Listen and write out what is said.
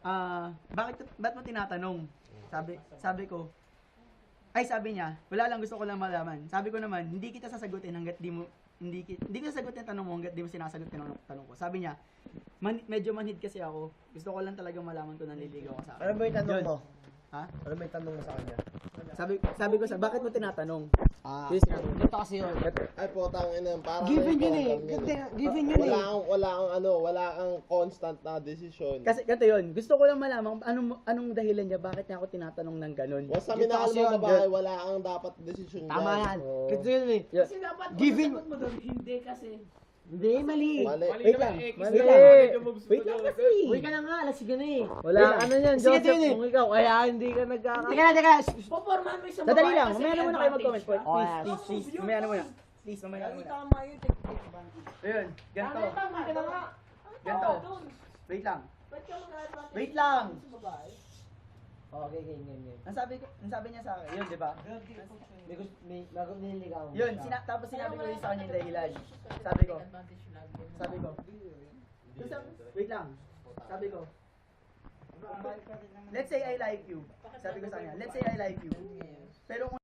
ba't mo tinatanong? Sabi sabi niya, wala lang, gusto ko lang malaman. Sabi ko naman, hindi kita sasagutin hangga't hindi ko sasagutin yung tanong mo hangga't di mo sinasagot yung tanong ko. Sabi niya, medyo manhid kasi ako. Gusto ko lang talagang malaman kung nanliligaw ka sa akin. Ano ba yung tanong mo? Ha? Ano ba yung tanong mo sa kanya? Sabi ko bakit mo tinatanong? Ito kasi yun. Ay, putang ina. Parang Given yun eh. Given yun eh. Wala kang constant na desisyon. Kasi ganito yun, gusto ko lang malaman anong dahilan niya, bakit niya ako tinatanong ng ganun. O sa Dito minahal kasi mo yun, babae, wala kang dapat desisyon Tama dyan. yan. Oo. Kasi yun eh. Kasi dapat Given- sagot mo doon, hindi kasi. Hindi, mali. Mali. Wait lang. Wait lang kasi. Uy ka na nga, lasig ka na eh. Wala, ano yan, Sige, Joseph, sige. kung ikaw, kaya hindi ka nagkaka... Teka na. Popormahan mo isang Sadali babae lang, kasi mamaya na muna kayo mag-comment po. advantage Oh, ka. Please, mamaya na muna. Please, mamaya na muna. Tama yun, take advantage. Ayun, ganito. Tama ka na nga. Ganito. Doon. Wait lang. Ba't ka mag-advantage? Wait lang. Sa babae? Okay, ganyan. Ang sabi niya sa akin, yun, di ba? May bago nililigaw. Yun, tapos sinabi ko yun sa kanya yung dahilan. Sabi ko, wait lang. Sabi ko, let's say I like you. Sabi ko sa kanya, let's say I like you. Pero kung